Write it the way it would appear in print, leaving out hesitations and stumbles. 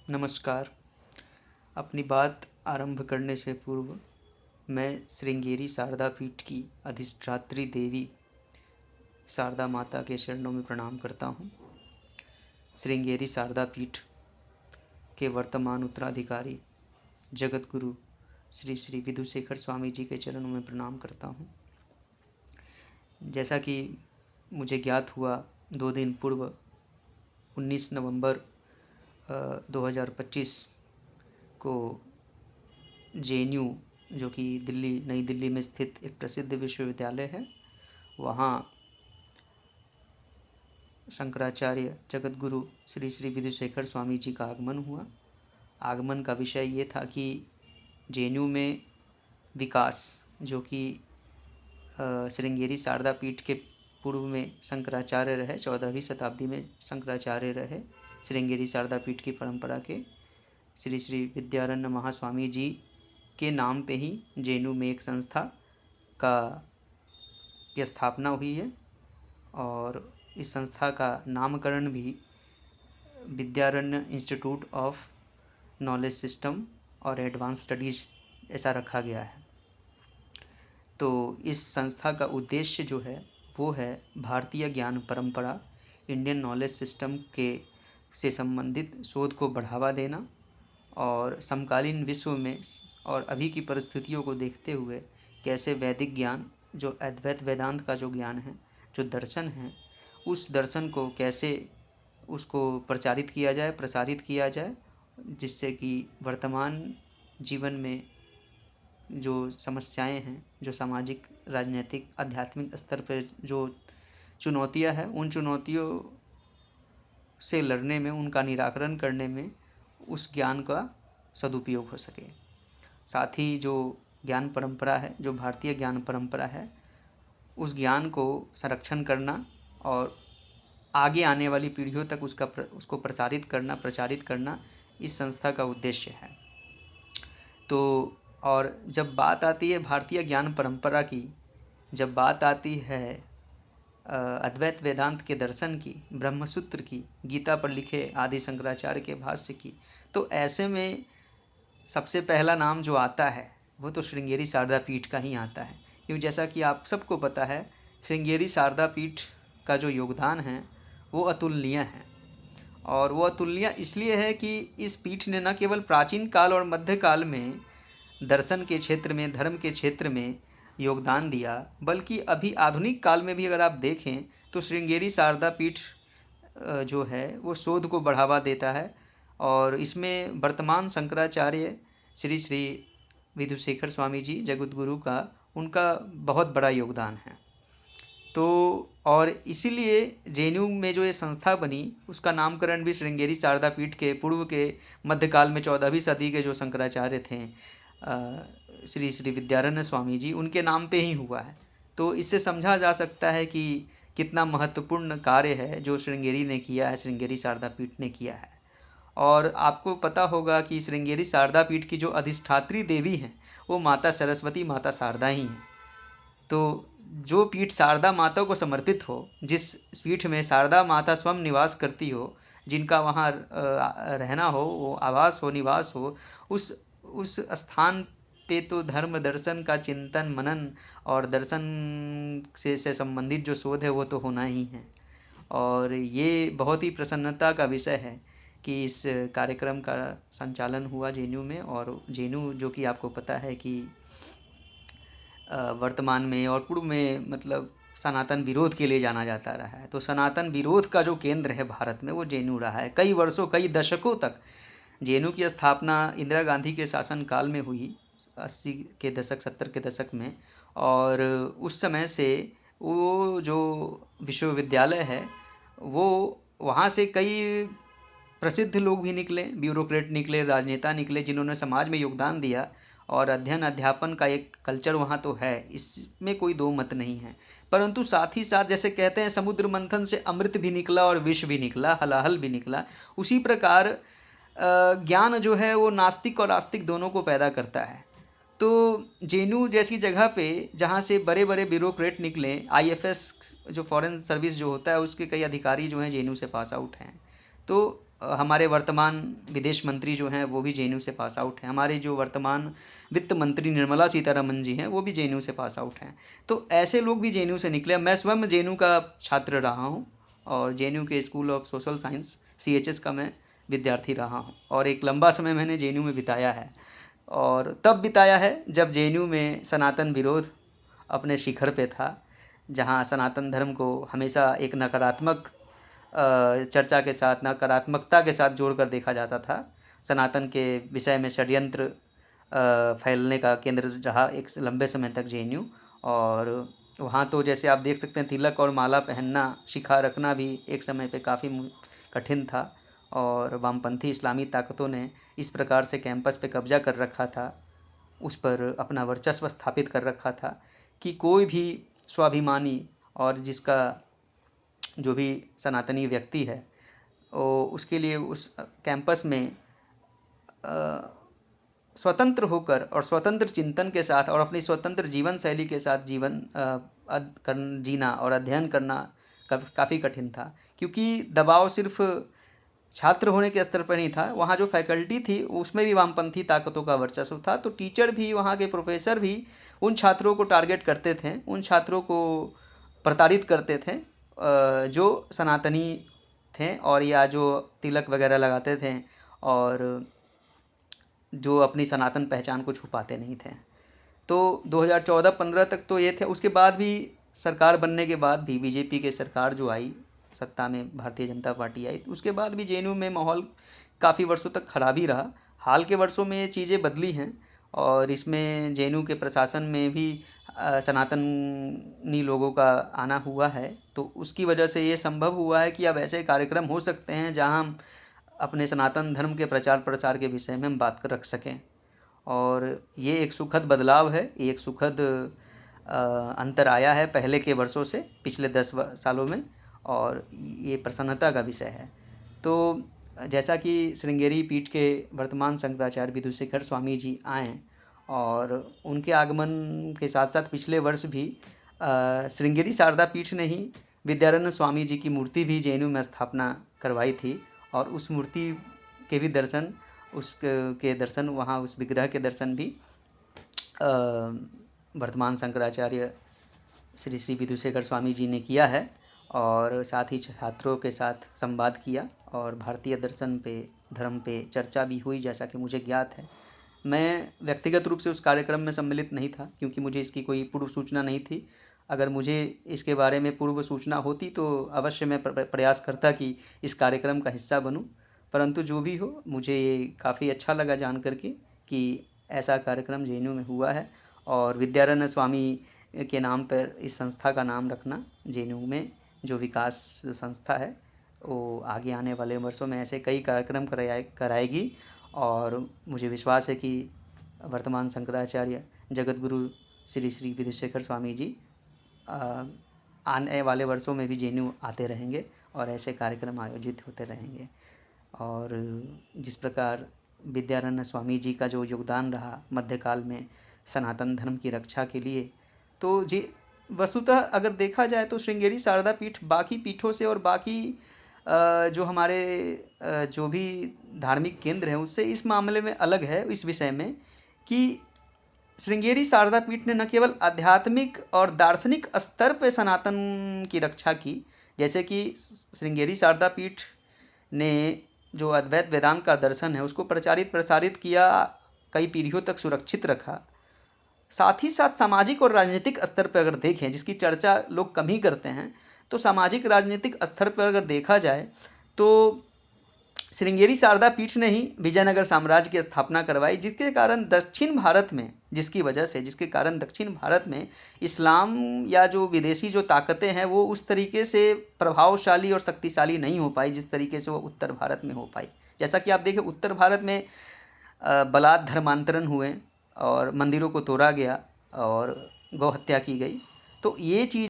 नमस्कार। अपनी बात आरंभ करने से पूर्व मैं श्रृंगेरी शारदा पीठ की अधिष्ठात्री देवी शारदा माता के चरणों में प्रणाम करता हूँ। श्रृंगेरी शारदा पीठ के वर्तमान उत्तराधिकारी जगत गुरु श्री श्री विधुशेखर स्वामी जी के चरणों में प्रणाम करता हूँ। जैसा कि मुझे ज्ञात हुआ 2 दिन पूर्व 19 नवंबर 2025 को JNU जो कि नई दिल्ली में स्थित एक प्रसिद्ध विश्वविद्यालय है, वहाँ शंकराचार्य जगत गुरु श्री श्री विधुशेखर स्वामी जी का आगमन हुआ। आगमन का विषय ये था कि JNU में विकास, जो कि श्रृंगेरी शारदा पीठ के पूर्व में शंकराचार्य रहे, 14वीं शताब्दी में शंकराचार्य रहे। श्रृंगेरी शारदा पीठ की परंपरा के श्री श्री विद्यारण्य महास्वामी जी के नाम पे ही JNU में एक संस्था का की स्थापना हुई है और इस संस्था का नामकरण भी Vidyaranya institute of knowledge system और एडवांस स्टडीज़ ऐसा रखा गया है। तो इस संस्था का उद्देश्य जो है वो है भारतीय ज्ञान परंपरा, इंडियन नॉलेज सिस्टम के से संबंधित शोध को बढ़ावा देना और समकालीन विश्व में और अभी की परिस्थितियों को देखते हुए कैसे वैदिक ज्ञान, जो अद्वैत वेदांत का जो ज्ञान है, जो दर्शन है, उस दर्शन को कैसे उसको प्रसारित किया जाए, जिससे कि वर्तमान जीवन में जो समस्याएं हैं, जो सामाजिक, राजनीतिक, आध्यात्मिक स्तर पर जो चुनौतियां हैं, उन चुनौतियों से लड़ने में, उनका निराकरण करने में उस ज्ञान का सदुपयोग हो सके। साथ ही जो ज्ञान परंपरा है, जो भारतीय ज्ञान परंपरा है, उस ज्ञान को संरक्षण करना और आगे आने वाली पीढ़ियों तक उसको प्रचारित करना इस संस्था का उद्देश्य है। तो और जब बात आती है भारतीय ज्ञान परंपरा की, जब बात आती है अद्वैत वेदांत के दर्शन की, ब्रह्मसूत्र की, गीता पर लिखे आदि शंकराचार्य के भाष्य की, तो ऐसे में सबसे पहला नाम जो आता है वो तो श्रृंगेरी शारदा पीठ का ही आता है। क्योंकि जैसा कि आप सबको पता है, श्रृंगेरी शारदा पीठ का जो योगदान है वो अतुलनीय है। और वो अतुलनीय इसलिए है कि इस पीठ ने न केवल प्राचीन काल और मध्यकाल में दर्शन के क्षेत्र में, धर्म के क्षेत्र में योगदान दिया, बल्कि अभी आधुनिक काल में भी अगर आप देखें तो श्रृंगेरी शारदा पीठ जो है वो शोध को बढ़ावा देता है और इसमें वर्तमान शंकराचार्य श्री श्री विधुशेखर स्वामी जी जगत गुरु का, उनका बहुत बड़ा योगदान है। तो और इसीलिए JNU में जो ये संस्था बनी, उसका नामकरण भी श्रृंगेरी शारदा पीठ के पूर्व के मध्यकाल में 14वीं सदी के जो शंकराचार्य थे श्री श्री विद्यारण्य स्वामी जी, उनके नाम पे ही हुआ है। तो इससे समझा जा सकता है कि कितना महत्वपूर्ण कार्य है जो श्रृंगेरी ने किया है, श्रृंगेरी शारदा पीठ ने किया है। और आपको पता होगा कि श्रृंगेरी शारदा पीठ की जो अधिष्ठात्री देवी हैं वो माता सरस्वती, माता शारदा ही हैं। तो जो पीठ शारदा माता को समर्पित हो, जिस पीठ में शारदा माता स्वयं निवास करती हो, जिनका वहाँ रहना हो, वो आवास हो, निवास हो, उस स्थान पे तो धर्म दर्शन का चिंतन मनन और दर्शन से संबंधित जो शोध है वो तो होना ही है। और ये बहुत ही प्रसन्नता का विषय है कि इस कार्यक्रम का संचालन हुआ JNU में। और JNU जो कि आपको पता है कि वर्तमान में और पूर्व में मतलब सनातन विरोध के लिए जाना जाता रहा है। तो सनातन विरोध का जो केंद्र है भारत में वो JNU रहा है कई वर्षों, कई दशकों तक। JNU की स्थापना इंदिरा गांधी के शासनकाल में हुई, 80 के दशक, 70 के दशक में। और उस समय से वो जो विश्वविद्यालय है वो, वहाँ से कई प्रसिद्ध लोग भी निकले, ब्यूरोक्रेट निकले, राजनेता निकले, जिन्होंने समाज में योगदान दिया। और अध्ययन अध्यापन का एक कल्चर वहाँ तो है, इसमें कोई दो मत नहीं है। परंतु साथ ही साथ जैसे कहते हैं समुद्र मंथन से अमृत भी निकला और विष भी निकला, हलाहल भी निकला, उसी प्रकार ज्ञान जो है वो नास्तिक और आस्तिक दोनों को पैदा करता है। तो JNU जैसी जगह पे जहाँ से बड़े बड़े ब्यूरोक्रेट निकले, IFS जो फॉरेन सर्विस जो होता है उसके कई अधिकारी जो हैं JNU से पास आउट हैं। तो हमारे वर्तमान विदेश मंत्री जो हैं वो भी जेएनयू से पास आउट हैं। हमारे जो वर्तमान वित्त मंत्री निर्मला सीतारमन जी हैं वो भी जेएनयू से पास आउट हैं। तो ऐसे लोग भी जेएनयू से निकले। मैं स्वयं जेएनयू का छात्र रहा हूँ और जेएनयू के school of social science CHS का मैं विद्यार्थी रहा हूँ और एक लंबा समय मैंने जेएनयू में बिताया है। और तब बिताया है जब जेएनयू में सनातन विरोध अपने शिखर पे था, जहाँ सनातन धर्म को हमेशा एक नकारात्मक चर्चा के साथ, नकारात्मकता के साथ जोड़कर देखा जाता था। सनातन के विषय में षड्यंत्र फैलने का केंद्र रहा एक लंबे समय तक जेएनयू। और वहाँ तो जैसे आप देख सकते हैं तिलक और माला पहनना, शिखा रखना भी एक समय पे काफ़ी कठिन था और वामपंथी इस्लामी ताकतों ने इस प्रकार से कैंपस पे कब्जा कर रखा था, उस पर अपना वर्चस्व स्थापित कर रखा था कि कोई भी स्वाभिमानी और जिसका जो भी सनातनी व्यक्ति है वो उसके लिए उस कैंपस में स्वतंत्र होकर और स्वतंत्र चिंतन के साथ और अपनी स्वतंत्र जीवन शैली के साथ जीना और अध्ययन करना काफ़ी कठिन था, क्योंकि दबाव सिर्फ छात्र होने के स्तर पर नहीं था, वहाँ जो फैकल्टी थी उसमें भी वामपंथी ताकतों का वर्चस्व था। तो टीचर भी, वहाँ के प्रोफेसर भी उन छात्रों को टारगेट करते थे, उन छात्रों को प्रताड़ित करते थे जो सनातनी थे और या जो तिलक वगैरह लगाते थे और जो अपनी सनातन पहचान को छुपाते नहीं थे। तो 2014-15 तक तो ये थे। उसके बाद भी सरकार बनने के बाद भी बीजेपी के सरकार जो आई सत्ता में, भारतीय जनता पार्टी आई, तो उसके बाद भी जेएनयू में माहौल काफ़ी वर्षों तक खराब ही रहा। हाल के वर्षों में ये चीज़ें बदली हैं और इसमें जेएनयू के प्रशासन में भी सनातनी लोगों का आना हुआ है। तो उसकी वजह से ये संभव हुआ है कि अब ऐसे कार्यक्रम हो सकते हैं जहां हम अपने सनातन धर्म के प्रचार प्रसार के विषय में हम बात कर रख सकें। और ये एक सुखद बदलाव है, एक सुखद अंतर आया है पहले के वर्षों से, पिछले 10 सालों में, और ये प्रसन्नता का विषय है। तो जैसा कि श्रृंगेरी पीठ के वर्तमान शंकराचार्य विधुशेखर स्वामी जी आए और उनके आगमन के साथ साथ पिछले वर्ष भी श्रृंगेरी शारदा पीठ ने ही विद्यारण्य स्वामी जी की मूर्ति भी जेएनयू में स्थापना करवाई थी और उस मूर्ति के भी दर्शन, उसके दर्शन, वहाँ उस विग्रह के दर्शन भी वर्तमान शंकराचार्य श्री श्री विधुशेखर स्वामी जी ने किया है और साथ ही छात्रों के साथ संवाद किया और भारतीय दर्शन पे, धर्म पे चर्चा भी हुई, जैसा कि मुझे ज्ञात है। मैं व्यक्तिगत रूप से उस कार्यक्रम में सम्मिलित नहीं था क्योंकि मुझे इसकी कोई पूर्व सूचना नहीं थी। अगर मुझे इसके बारे में पूर्व सूचना होती तो अवश्य मैं प्रयास करता कि इस कार्यक्रम का हिस्सा बनूं, परंतु जो भी हो, मुझे ये काफ़ी अच्छा लगा जान करके कि ऐसा कार्यक्रम जेएनयू में हुआ है और विद्यारण्य स्वामी के नाम पर इस संस्था का नाम रखना, जेएनयू में जो विकास संस्था है वो आगे आने वाले वर्षों में ऐसे कई कार्यक्रम कराएगी और मुझे विश्वास है कि वर्तमान शंकराचार्य जगत गुरु श्री श्री विधुशेखर स्वामी जी आने वाले वर्षों में भी जेएनयू आते रहेंगे और ऐसे कार्यक्रम आयोजित होते रहेंगे। और जिस प्रकार विद्यारण्य स्वामी जी का जो योगदान रहा मध्यकाल में सनातन धर्म की रक्षा के लिए, तो जी वस्तुतः अगर देखा जाए तो श्रृंगेरी शारदा पीठ बाकी पीठों से और बाकी जो हमारे जो भी धार्मिक केंद्र हैं उससे इस मामले में अलग है, इस विषय में कि श्रृंगेरी शारदा पीठ ने न केवल आध्यात्मिक और दार्शनिक स्तर पर सनातन की रक्षा की, जैसे कि श्रृंगेरी शारदा पीठ ने जो अद्वैत वेदांत का दर्शन है उसको प्रचारित प्रसारित किया, कई पीढ़ियों तक सुरक्षित रखा। साथ ही साथ सामाजिक और राजनीतिक स्तर पर अगर देखें, जिसकी चर्चा लोग कम ही करते हैं, तो सामाजिक राजनीतिक स्तर पर अगर देखा जाए तो श्रृंगेरी शारदा पीठ ने ही विजयनगर साम्राज्य की स्थापना करवाई, जिसके कारण दक्षिण भारत में इस्लाम या जो विदेशी जो ताकतें हैं वो उस तरीके से प्रभावशाली और शक्तिशाली नहीं हो पाई जिस तरीके से वो उत्तर भारत में हो पाई। जैसा कि आप देखें उत्तर भारत में बलात् धर्मांतरण हुए और मंदिरों को तोड़ा गया और गौ हत्या की गई। तो ये चीज़